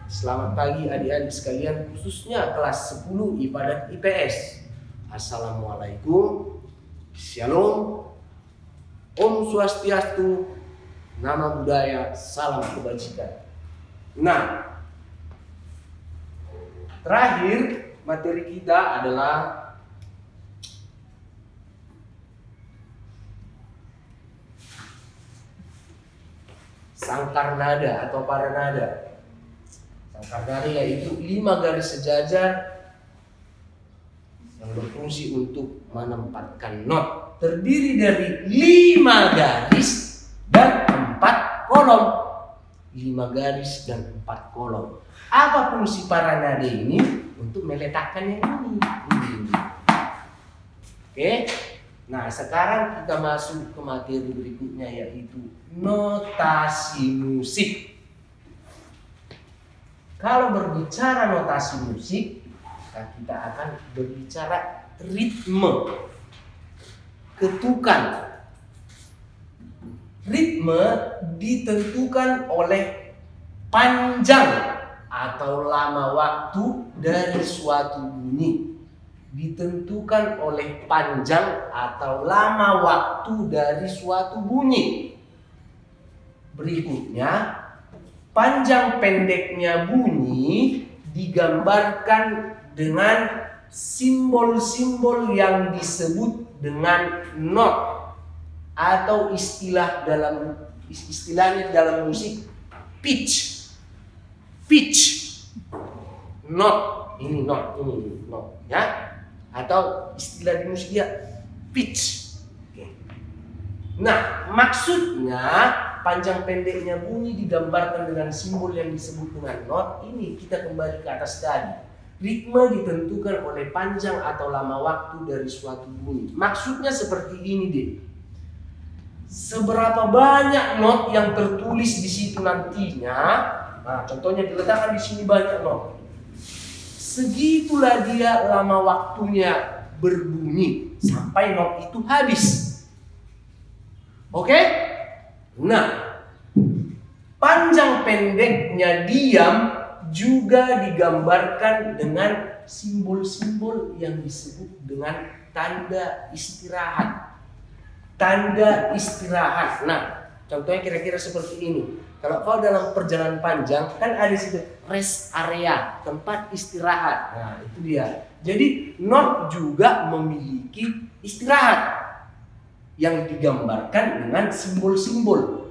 Selamat pagi adik-adik sekalian, khususnya kelas 10 IPA dan IPS. Assalamualaikum, Shalom, Om Swastiastu, Nama Budaya, Salam Kebajikan. Nah, terakhir materi kita adalah sangkar nada atau paranada. Sangkar nada yaitu 5 garis sejajar yang berfungsi untuk menempatkan not. Terdiri dari 5 garis dan 4 kolom. 5 garis dan 4 kolom. Apa fungsi paranada ini? Untuk meletakkan yang ini. Oke. Nah, sekarang kita masuk ke materi berikutnya, yaitu notasi musik. Kalau berbicara notasi musik, kita akan berbicara ritme, ketukan. Ritme ditentukan oleh panjang atau lama waktu dari suatu bunyi. Ditentukan oleh panjang atau lama waktu dari suatu bunyi. Berikutnya, panjang pendeknya bunyi digambarkan dengan simbol-simbol yang disebut dengan not, atau istilahnya dalam musik pitch. Not, ini not, ya. Atau istilah di musik dia pitch. Nah, maksudnya panjang pendeknya bunyi digambarkan dengan simbol yang disebut dengan not. Ini kita kembali ke atas tadi. Ritme ditentukan oleh panjang atau lama waktu dari suatu bunyi. Maksudnya seperti ini deh. Seberapa banyak not yang tertulis di situ nantinya. Nah, contohnya diletakkan di sini banyak not. Segitulah dia lama waktunya berbunyi sampai not itu habis. Oke? Nah, panjang pendeknya diam juga digambarkan dengan simbol-simbol yang disebut dengan tanda istirahat. Tanda istirahat. Nah, contohnya kira-kira seperti ini. Kalau kau dalam perjalanan panjang, kan ada situ rest area, tempat istirahat. Nah, itu dia. Jadi, not juga memiliki istirahat yang digambarkan dengan simbol-simbol.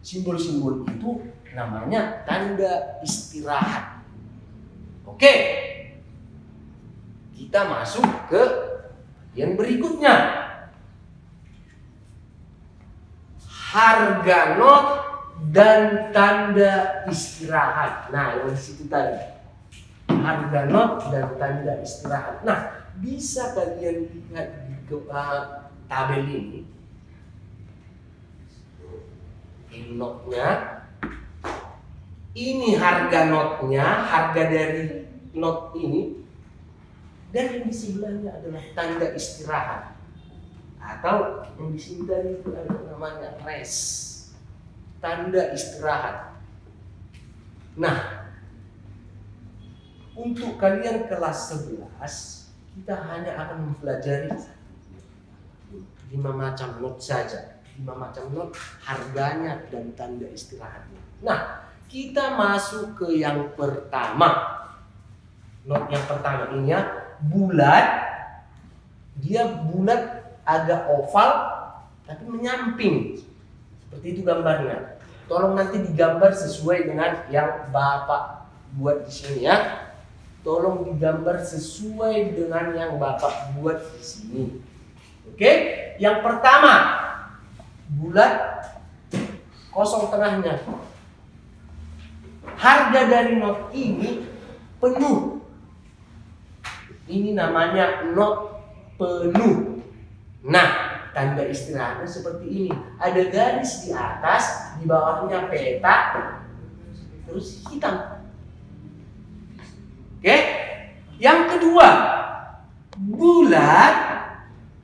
Simbol-simbol itu namanya tanda istirahat. Oke. Kita masuk ke yang berikutnya. Harga not dan tanda istirahat. Nah, yang di situ tadi. Harga not dan tanda istirahat. Nah, bisa kalian lihat di tabel ini. Ini notnya. Ini harga notnya, harga dari not ini. Dan yang di sebelahnya adalah tanda istirahat. Atau yang di sini tadi itu ada namanya rest. Tanda istirahat. Nah, untuk kalian kelas 11, kita hanya akan mempelajari 5 macam not saja. 5 macam not, harganya dan tanda istirahatnya. Nah, kita masuk ke yang pertama. Not yang pertama ini ya, bulat. Dia bulat agak oval tapi menyamping. Seperti itu gambarnya. Tolong nanti digambar sesuai dengan yang Bapak buat di sini ya. Tolong digambar sesuai dengan yang Bapak buat di sini. Oke? Yang pertama, bulat, kosong tengahnya. Harga dari not ini penuh. Ini namanya not penuh. Nah, tanda istirahatnya seperti ini. Ada garis di atas, di bawahnya peta, terus hitam. Oke? Yang kedua, bulat,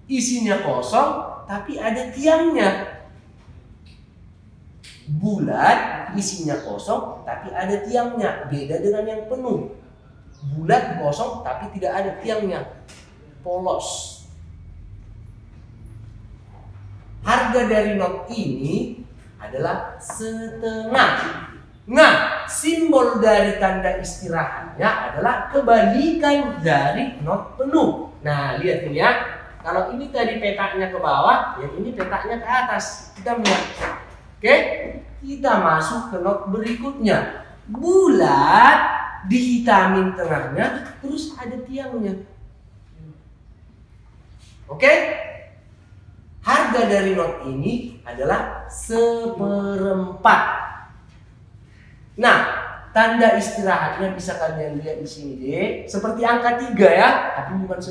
isinya kosong, tapi ada tiangnya. Bulat, isinya kosong tapi ada tiangnya, beda dengan yang penuh. Bulat kosong tapi tidak ada tiangnya, polos. Harga dari not ini adalah setengah. Nah, simbol dari tanda istirahatnya adalah kebalikan dari not penuh. Nah, lihat ini ya. Kalau ini tadi petaknya ke bawah, yang ini petaknya ke atas. Kita lihat. Oke, kita masuk ke not berikutnya. Bulat, dihitamin tengahnya, terus ada tiangnya. Oke? Harga dari not ini adalah 1/4. Nah, tanda istirahatnya bisa kalian lihat di sini deh. Seperti angka 3 ya, tapi bukan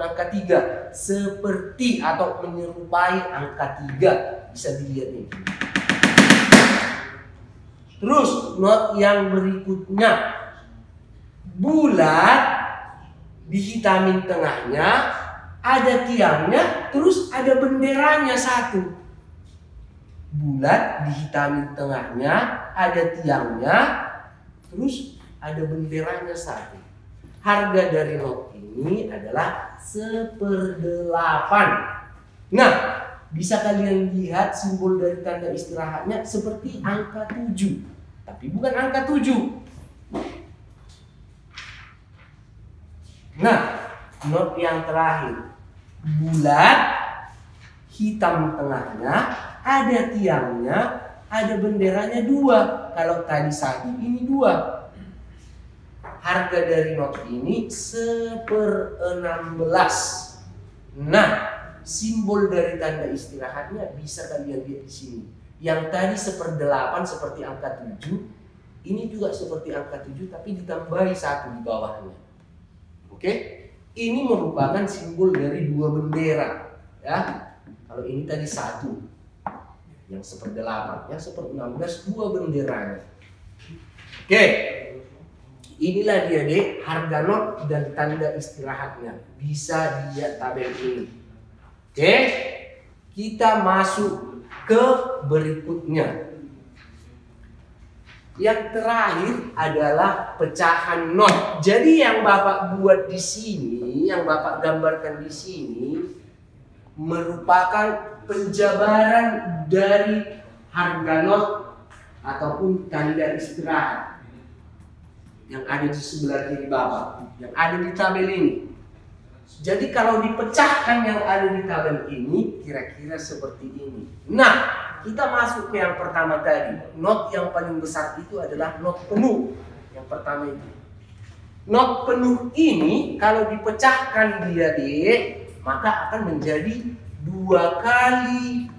angka 3. Seperti atau menyerupai angka 3. Bisa dilihat nih. Terus not yang berikutnya. Bulat, dihitamin tengahnya, ada tiangnya, terus ada benderanya satu. Bulat, dihitamin tengahnya, ada tiangnya, terus ada benderanya satu. Harga dari not ini adalah 1/8. Nah, bisa kalian lihat simbol dari tanda istirahatnya seperti angka 7. Tapi bukan angka 7. Nah, not yang terakhir. Bulat, hitam tengahnya, ada tiangnya, ada benderanya 2. Kalau tadi 1, ini 2. Harga dari not ini 1/16. Nah, simbol dari tanda istirahatnya bisa kalian lihat di sini. Yang tadi 1/8 seperti angka 7, ini juga seperti angka 7 tapi ditambahi 1 di bawahnya. Oke? Ini merupakan simbol dari 2 bendera, ya. Kalau ini tadi 1, yang 1/8, yang 1/16 2 benderanya. Oke, inilah dia deh harga not dan tanda istirahatnya. Bisa dilihat tabel ini. Oke, kita masuk ke berikutnya. Yang terakhir adalah pecahan not. Jadi yang Bapak buat di sini, yang Bapak gambarkan di sini merupakan penjabaran dari harga not ataupun tanda istirahat yang ada di sebelah kiri Bapak, yang ada di tabel ini. Jadi kalau dipecahkan yang ada di tabel ini kira-kira seperti ini. Nah, kita masuk ke yang pertama tadi. Not yang paling besar itu adalah not penuh. Yang pertama itu. Not penuh ini kalau dipecahkan dia deh, maka akan menjadi 2 kali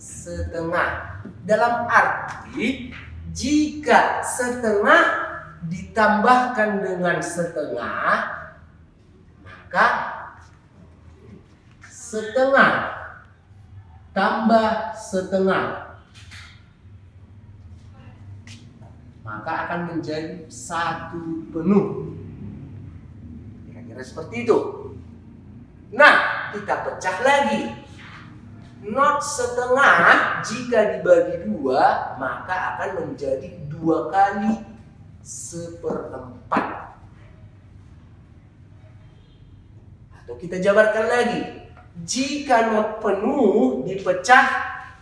setengah. Dalam arti jika setengah ditambahkan dengan setengah, maka setengah tambah setengah, maka akan menjadi 1 penuh. Kira-kira seperti itu. Nah, kita pecah lagi. Not setengah jika dibagi 2, maka akan menjadi 2 kali 1/4. Atau kita jabarkan lagi. Jika not penuh dipecah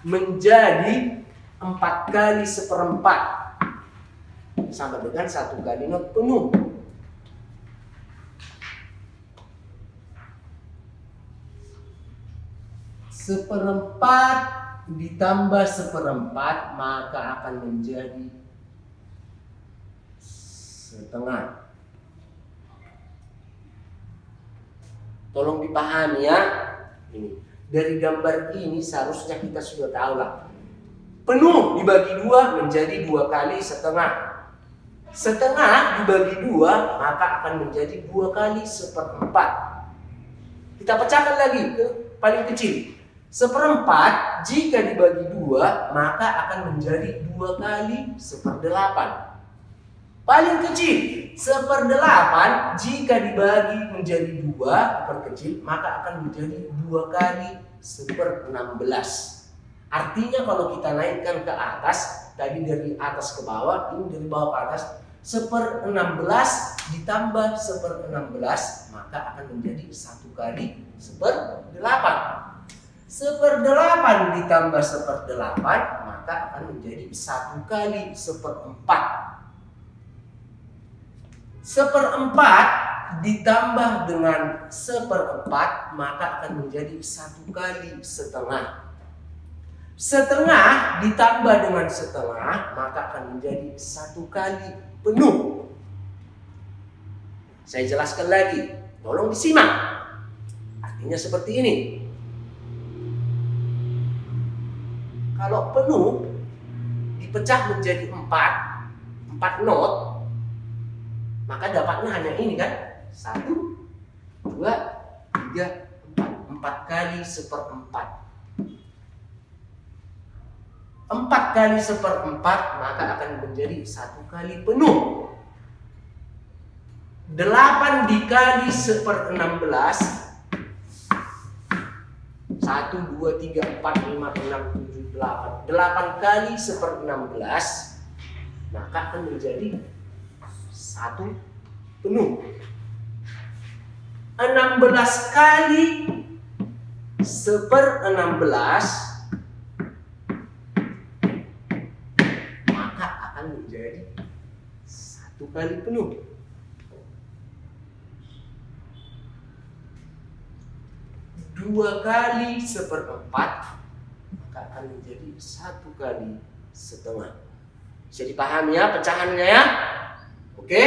menjadi 4 kali 1/4, sama dengan 1 kali not penuh. Seperempat ditambah 1/4 maka akan menjadi setengah. Tolong dipahami ya. Ini dari gambar ini seharusnya kita sudah tahu lah. Penuh dibagi 2 menjadi 2 kali setengah. Setengah dibagi 2 maka akan menjadi 2 kali 1/4. Kita pecahkan lagi ke paling kecil. 1/4 jika dibagi 2 maka akan menjadi 2 kali 1/8. Paling kecil 1/8 jika dibagi menjadi 2 diperkecil maka akan menjadi 2 kali 1/16. Artinya kalau kita naikkan ke atas tadi dari atas ke bawah, ini dari bawah ke atas. 1/16 ditambah 1/16 maka akan menjadi 1 kali 1/8. 1/8 ditambah 1/8 maka akan menjadi 1 kali 1/4. 1/4 ditambah dengan 1/4 maka akan menjadi 1 kali setengah. Setengah ditambah dengan setengah maka akan menjadi 1 kali penuh. Saya jelaskan lagi, tolong disimak. Artinya seperti ini. Kalau penuh dipecah menjadi 4 not, maka dapatnya hanya ini kan? 1, 2, 3, 4 kali 1/4. 4 kali 1/4 maka akan menjadi 1 kali penuh. 8 dikali 1/16, 1, 2, 3, 4, 5, 6, 7, 8. 8 kali 1/16 maka akan menjadi 1 penuh. 16 kali 1/16 maka akan menjadi 1 kali penuh. 2 kali 1/4 maka akan menjadi 1 kali setengah. Bisa dipahami ya pecahannya ya? Oke,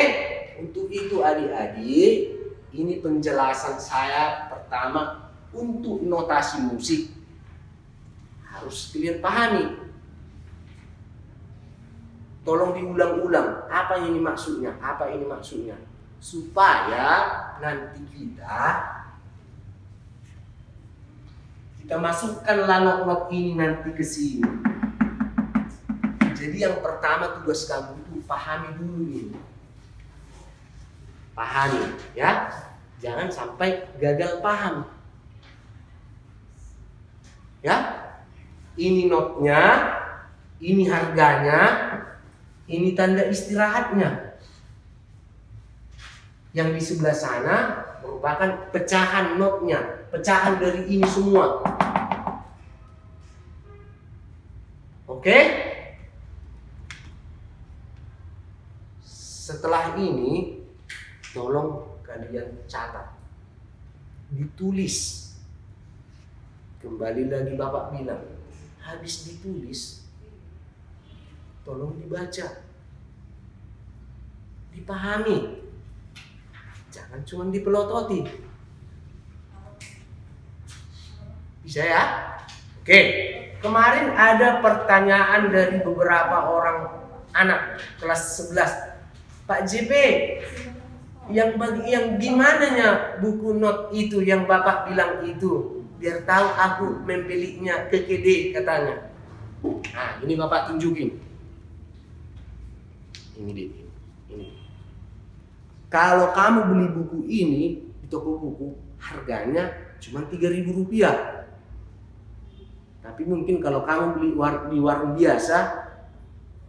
untuk itu adik-adik, ini penjelasan saya pertama untuk notasi musik. Harus kalian pahami. Tolong diulang-ulang, apa ini maksudnya? Apa ini maksudnya? Supaya nanti kita masukkanlah not-not ini nanti ke sini. Jadi yang pertama tugas kamu itu pahami dulu ini. Pahami ya. Jangan sampai gagal paham. Ya. Ini notnya, ini harganya, ini tanda istirahatnya. Yang di sebelah sana merupakan pecahan notnya, pecahan dari ini semua. Oke? Setelah ini, tolong kalian catat, ditulis. Kembali lagi Bapak bilang, habis ditulis, tolong dibaca, dipahami. Jangan cuma dipelototi. Bisa ya? Oke. Kemarin ada pertanyaan dari beberapa orang anak kelas 11. Pak JP, yang gimananya buku not itu yang Bapak bilang itu? Biar tahu aku membelinya ke KD katanya. Nah, ini Bapak tunjukin. Ini dia. Ini. Kalau kamu beli buku ini di toko buku, harganya cuma Rp3.000. Tapi mungkin kalau kamu beli di warung biasa,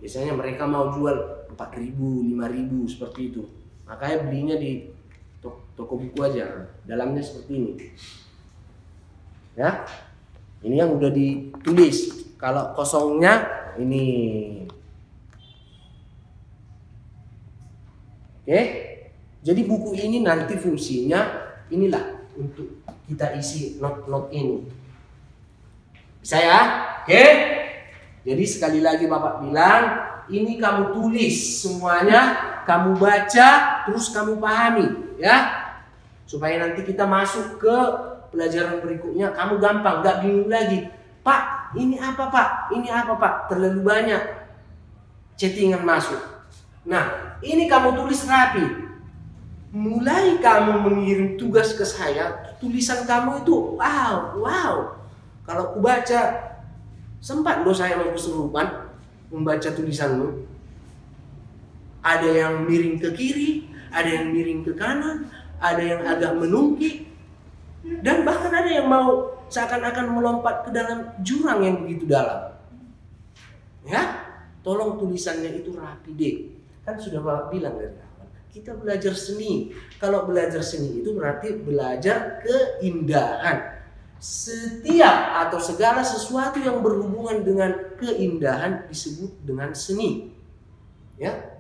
biasanya mereka mau jual Rp4.000, Rp5.000 seperti itu. Makanya belinya di toko buku aja. Dalamnya seperti ini. Ya. Ini yang udah ditulis. Kalau kosongnya ini. Oke. Jadi buku ini nanti fungsinya inilah untuk kita isi not-not ini. Bisa ya? Oke. Jadi sekali lagi Bapak bilang, ini kamu tulis semuanya, kamu baca, terus kamu pahami, ya. Supaya nanti kita masuk ke pelajaran berikutnya, kamu gampang, gak bingung lagi. Pak, ini apa Pak? Ini apa Pak? Terlalu banyak chattingan masuk. Nah, ini kamu tulis rapi. Mulai kamu mengirim tugas ke saya, tulisan kamu itu wow. Kalau aku baca, sempat loh saya mau kesurupan membaca tulisanmu. Ada yang miring ke kiri, ada yang miring ke kanan, ada yang agak menungkik, dan bahkan ada yang mau seakan-akan melompat ke dalam jurang yang begitu dalam. Ya, tolong tulisannya itu rapi deh. Kan sudah Bapak bilang dari awal, kita belajar seni. Kalau belajar seni itu berarti belajar keindahan. Setiap atau segala sesuatu yang berhubungan dengan keindahan disebut dengan seni. Ya,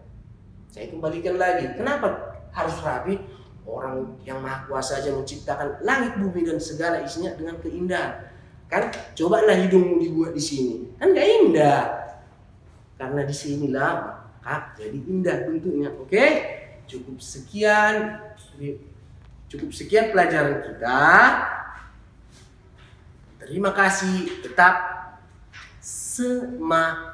saya kembalikan lagi. Kenapa harus rapi? Orang yang Maha Kuasa saja menciptakan langit, bumi dan segala isinya dengan keindahan. Kan, cobalah hidungmu dibuat di sini, kan nggak indah. Karena disinilah maka jadi indah bentuknya. Oke, cukup sekian pelajaran kita. Terima kasih, tetap semangat.